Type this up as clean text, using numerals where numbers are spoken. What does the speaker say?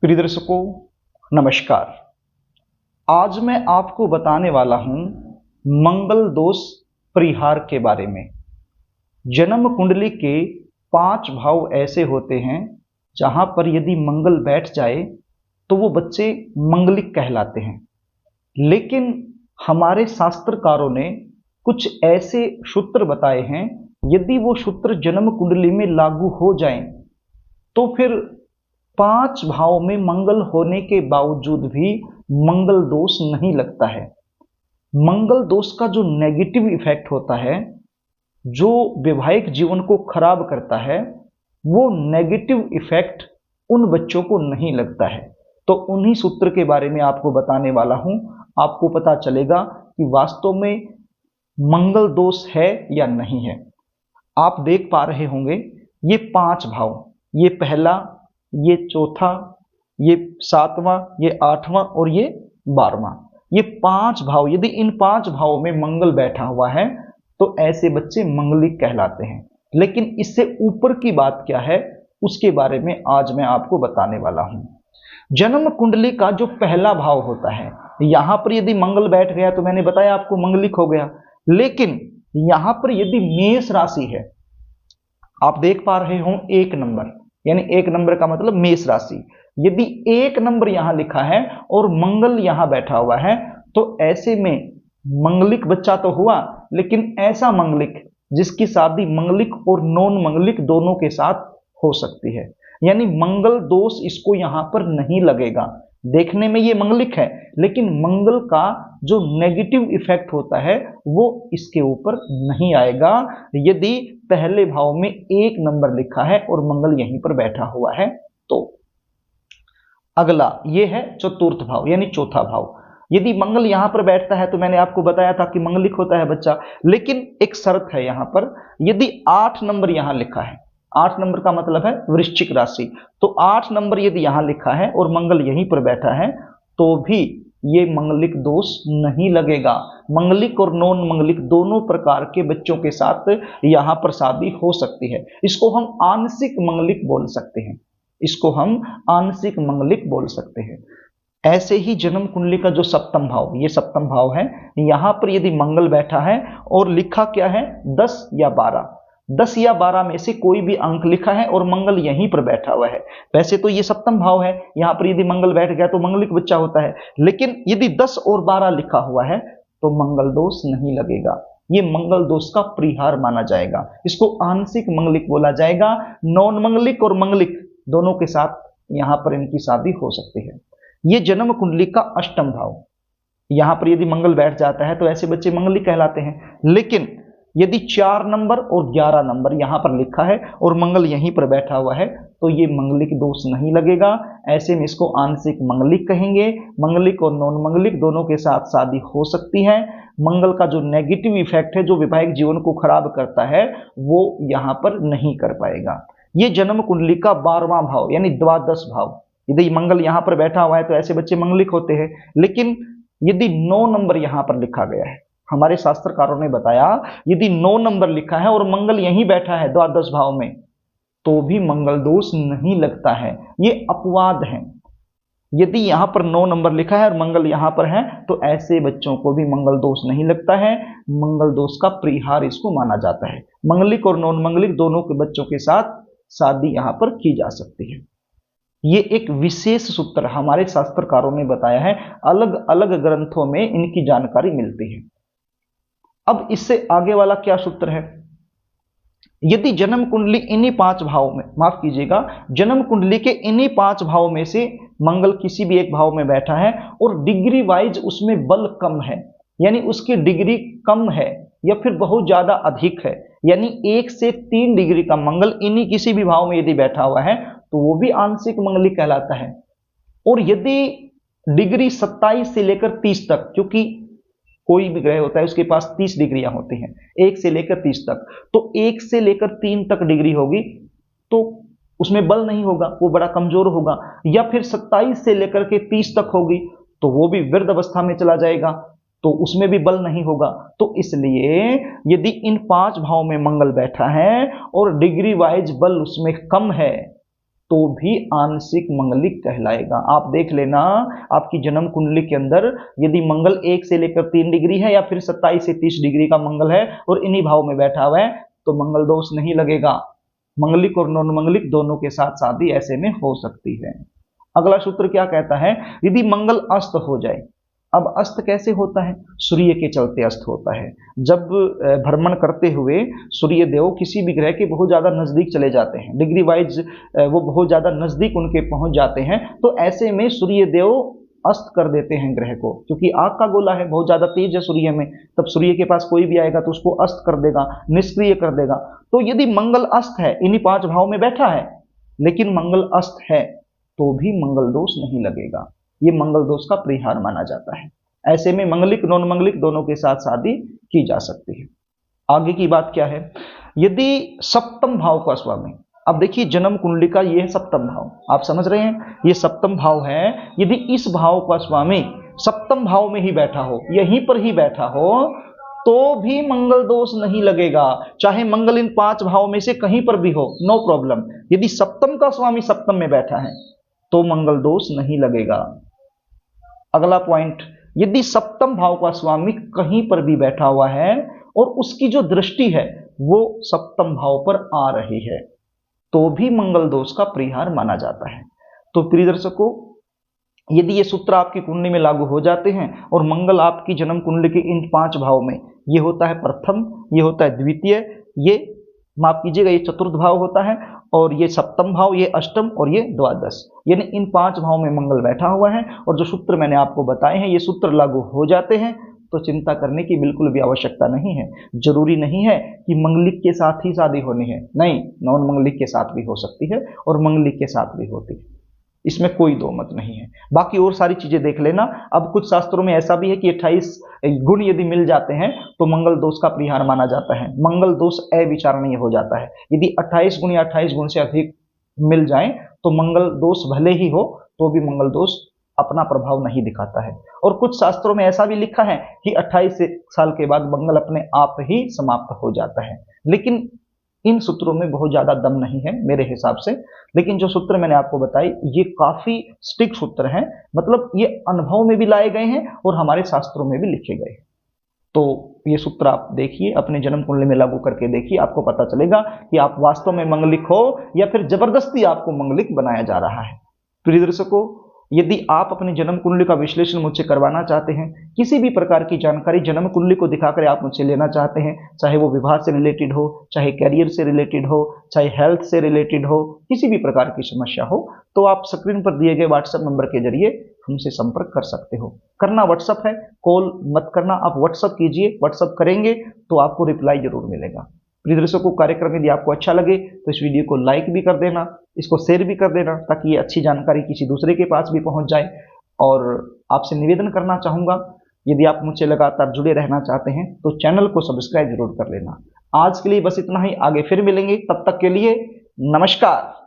प्रिय दर्शकों, नमस्कार। आज मैं आपको बताने वाला हूं मंगल दोष परिहार के बारे में। जन्म कुंडली के 5 भाव ऐसे होते हैं जहां पर यदि मंगल बैठ जाए तो वो बच्चे मंगलिक कहलाते हैं। लेकिन हमारे शास्त्रकारों ने कुछ ऐसे सूत्र बताए हैं, यदि वो सूत्र जन्म कुंडली में लागू हो जाएं तो फिर 5 भाव में मंगल होने के बावजूद भी मंगल दोष नहीं लगता है। मंगल दोष का जो नेगेटिव इफेक्ट होता है, जो वैवाहिक जीवन को खराब करता है, वो नेगेटिव इफेक्ट उन बच्चों को नहीं लगता है। तो उन्हीं सूत्र के बारे में आपको बताने वाला हूं। आपको पता चलेगा कि वास्तव में मंगल दोष है या नहीं है। आप देख पा रहे होंगे ये 5 भाव, ये पहला, ये चौथा, ये 7वां, ये 8वां और ये 12वां। ये 5 भाव, यदि इन 5 भावों में मंगल बैठा हुआ है तो ऐसे बच्चे मंगलिक कहलाते हैं। लेकिन इससे ऊपर की बात क्या है, उसके बारे में आज मैं आपको बताने वाला हूं। जन्म कुंडली का जो पहला भाव होता है, यहां पर यदि मंगल बैठ गया तो मैंने बताया आपको मंगलिक हो गया। लेकिन यहां पर यदि मेष राशि है, आप देख पा रहे हो 1 नंबर, यानी 1 नंबर का मतलब मेष राशि। यदि 1 नंबर यहां लिखा है और मंगल यहां बैठा हुआ है तो ऐसे में मंगलिक बच्चा तो हुआ, लेकिन ऐसा मंगलिक जिसकी शादी मंगलिक और नॉन मंगलिक दोनों के साथ हो सकती है। यानी मंगल दोष इसको यहां पर नहीं लगेगा। देखने में ये मंगलिक है, लेकिन मंगल का जो नेगेटिव इफेक्ट होता है वो इसके ऊपर नहीं आएगा यदि पहले भाव में 1 नंबर लिखा है और मंगल यहीं पर बैठा हुआ है तो। अगला ये है चतुर्थ भाव, यानी चौथा भाव। यदि मंगल यहां पर बैठता है तो मैंने आपको बताया था कि मंगलिक होता है बच्चा, लेकिन एक शर्त है यहां पर, यदि 8 नंबर यहां लिखा है, 8 नंबर का मतलब है वृश्चिक राशि, तो 8 नंबर यदि यहां लिखा है और मंगल यहीं पर बैठा है तो भी ये मंगलिक दोष नहीं लगेगा। मंगलिक और नॉन मंगलिक दोनों प्रकार के बच्चों के साथ यहां पर शादी हो सकती है। इसको हम आंशिक मंगलिक बोल सकते हैं, इसको हम आंशिक मंगलिक बोल सकते हैं। ऐसे ही जन्म कुंडली का जो सप्तम भाव, ये सप्तम भाव है, यहां पर यदि मंगल बैठा है और लिखा क्या है 10 या 12, 10 या 12 में से कोई भी अंक लिखा है और मंगल यहीं पर बैठा हुआ है। वैसे तो ये सप्तम भाव है, यहां पर यदि मंगल बैठ गया तो मंगलिक बच्चा होता है, लेकिन यदि 10 और 12 लिखा हुआ है तो मंगल दोष नहीं लगेगा। ये मंगल दोष का परिहार माना जाएगा। इसको आंशिक मंगलिक बोला जाएगा। नॉन मंगलिक और मंगलिक दोनों के साथ यहां पर इनकी शादी हो सकती है। ये जन्म कुंडली का अष्टम भाव, यहां पर यदि मंगल बैठ जाता है तो ऐसे बच्चे मंगलिक कहलाते हैं। लेकिन यदि 4 नंबर और 11 नंबर यहां पर लिखा है और मंगल यहीं पर बैठा हुआ है तो ये मंगलिक दोष नहीं लगेगा। ऐसे में इसको आंशिक मंगलिक कहेंगे। मंगलिक और नॉन मंगलिक दोनों के साथ शादी हो सकती है। मंगल का जो नेगेटिव इफेक्ट है, जो वैवाहिक जीवन को खराब करता है, वो यहां पर नहीं कर पाएगा। ये जन्म कुंडली का 12वां भाव, यानी द्वादश भाव। यदि मंगल यहां पर बैठा हुआ है तो ऐसे बच्चे मंगलिक होते हैं। लेकिन यदि 9 नंबर यहां पर लिखा गया है, हमारे शास्त्रकारों ने बताया यदि 9 नंबर लिखा है और मंगल यहीं बैठा है द्वादश भाव में तो भी मंगल दोष नहीं लगता है। ये अपवाद है। यदि यहां पर 9 नंबर लिखा है और मंगल यहां पर है तो ऐसे बच्चों को भी मंगल दोष नहीं लगता है। मंगल दोष का परिहार इसको माना जाता है। मंगलिक और नॉन मंगलिक दोनों के बच्चों के साथ शादी यहां पर की जा सकती है। ये एक विशेष सूत्र हमारे शास्त्रकारों ने बताया है। अलग अलग ग्रंथों में इनकी जानकारी मिलती है। अब इससे आगे वाला क्या सूत्र है, यदि जन्म कुंडली इन्हीं 5 भाव में, माफ कीजिएगा, जन्म कुंडली के इन्हीं 5 भाव में से मंगल किसी भी एक भाव में बैठा है और डिग्री वाइज उसमें बल कम है, यानी उसकी डिग्री कम है या फिर बहुत ज्यादा अधिक है, यानी 1 से 3 डिग्री का मंगल इन्हीं किसी भी भाव में यदि बैठा हुआ है तो वो भी आंशिक मंगलिक कहलाता है। और यदि डिग्री 27 से लेकर 30 तक, क्योंकि कोई भी ग्रह होता है उसके पास 30 डिग्रियां होती हैं, 1 से लेकर 30 तक, तो 1 से लेकर 3 तक डिग्री होगी तो उसमें बल नहीं होगा, वो बड़ा कमजोर होगा। या फिर 27 से लेकर के 30 तक होगी तो वो भी वृद्ध अवस्था में चला जाएगा, तो उसमें भी बल नहीं होगा। तो इसलिए यदि इन 5 भाव में मंगल बैठा है और डिग्री वाइज बल उसमें कम है तो भी आंशिक मंगलिक कहलाएगा। आप देख लेना, आपकी जन्म कुंडली के अंदर यदि मंगल 1 से लेकर 3 डिग्री है या फिर 27 से 30 डिग्री का मंगल है और इन्हीं भाव में बैठा हुआ है, तो मंगल दोष नहीं लगेगा। मंगलिक और नॉन मंगलिक दोनों के साथ शादी ऐसे में हो सकती है। अगला सूत्र क्या कहता है, यदि मंगल अस्त हो जाए। अब अस्त कैसे होता है? सूर्य के चलते अस्त होता है। जब भ्रमण करते हुए सूर्य देव किसी भी ग्रह के बहुत ज्यादा नजदीक चले जाते हैं, डिग्री वाइज वो बहुत ज्यादा नजदीक उनके पहुंच जाते हैं, तो ऐसे में सूर्य देव अस्त कर देते हैं ग्रह को, क्योंकि आग का गोला है, बहुत ज्यादा तेज है सूर्य में, तब सूर्य के पास कोई भी आएगा तो उसको अस्त कर देगा, निष्क्रिय कर देगा। तो यदि मंगल अस्त है, इन्हीं 5 भाव में बैठा है, लेकिन मंगल अस्त है, तो भी मंगल दोष नहीं लगेगा। ये मंगल दोष का परिहार माना जाता है। ऐसे में मंगलिक नॉन मंगलिक दोनों के साथ शादी की जा सकती है। आगे की बात क्या है, यदि सप्तम भाव का स्वामी, अब देखिए जन्म कुंडली का ये है सप्तम भाव, आप समझ रहे हैं, ये सप्तम भाव है। यदि इस भाव का स्वामी सप्तम भाव में ही बैठा हो, यहीं पर ही बैठा हो, तो भी मंगल दोष नहीं लगेगा। चाहे मंगल इन 5 भाव में से कहीं पर भी हो, नो प्रॉब्लम। यदि सप्तम का स्वामी सप्तम में बैठा है तो मंगल दोष नहीं लगेगा। अगला पॉइंट, यदि सप्तम भाव का स्वामी कहीं पर भी बैठा हुआ है और उसकी जो दृष्टि है वो सप्तम भाव पर आ रही है, तो भी मंगल दोष का परिहार माना जाता है। तो प्रिय दर्शकों, यदि ये सूत्र आपकी कुंडली में लागू हो जाते हैं और मंगल आपकी जन्म कुंडली के इन 5 भाव में, ये होता है प्रथम, ये होता है द्वितीय, ये माफ कीजिएगा ये चतुर्थ भाव होता है, और ये सप्तम भाव, ये अष्टम और ये द्वादश, यानी इन 5 भाव में मंगल बैठा हुआ है और जो सूत्र मैंने आपको बताए हैं ये सूत्र लागू हो जाते हैं, तो चिंता करने की बिल्कुल भी आवश्यकता नहीं है। जरूरी नहीं है कि मंगलिक के साथ ही शादी होनी है, नहीं, नॉन मंगलिक के साथ भी हो सकती है और मंगलिक के साथ भी होती है, इसमें कोई दो मत नहीं है। बाकी और सारी चीजें देख लेना। अब कुछ शास्त्रों में ऐसा भी है कि 28 गुण यदि मिल जाते हैं तो मंगल दोष का परिहार माना जाता है, मंगल दोष अविचारणीय हो जाता है। यदि 28 गुण या 28 गुण से अधिक मिल जाए तो मंगल दोष भले ही हो तो भी मंगल दोष अपना प्रभाव नहीं दिखाता है। और कुछ शास्त्रों में ऐसा भी लिखा है कि 28 साल के बाद मंगल अपने आप ही समाप्त हो जाता है, लेकिन इन सूत्रों में बहुत ज्यादा दम नहीं है मेरे हिसाब से। लेकिन जो सूत्र मैंने आपको बताई ये काफी स्ट्रिक्ट सूत्र हैं, मतलब ये अनुभव में भी लाए गए हैं और हमारे शास्त्रों में भी लिखे गए हैं। तो ये सूत्र आप देखिए, अपने जन्म कुंडली में लागू करके देखिए, आपको पता चलेगा कि आप वास्तव में मंगलिक हो या फिर जबरदस्ती आपको मंगलिक बनाया जा रहा है। प्रिय दर्शकों, यदि आप अपनी जन्म कुंडली का विश्लेषण मुझसे करवाना चाहते हैं, किसी भी प्रकार की जानकारी जन्म कुंडली को दिखाकर आप मुझसे लेना चाहते हैं, चाहे वो विवाह से रिलेटेड हो, चाहे कैरियर से रिलेटेड हो, चाहे हेल्थ से रिलेटेड हो, किसी भी प्रकार की समस्या हो, तो आप स्क्रीन पर दिए गए व्हाट्सएप नंबर के जरिए हमसे संपर्क कर सकते हो। करना व्हाट्सएप है, कॉल मत करना, आप व्हाट्सएप कीजिए, व्हाट्सएप करेंगे तो आपको रिप्लाई जरूर मिलेगा। प्रिय दर्शकों, कार्यक्रम यदि आपको अच्छा लगे तो इस वीडियो को लाइक भी कर देना, इसको शेयर भी कर देना, ताकि ये अच्छी जानकारी किसी दूसरे के पास भी पहुंच जाए। और आपसे निवेदन करना चाहूंगा, यदि आप मुझसे लगातार जुड़े रहना चाहते हैं तो चैनल को सब्सक्राइब जरूर कर लेना। आज के लिए बस इतना ही, आगे फिर मिलेंगे, तब तक के लिए नमस्कार।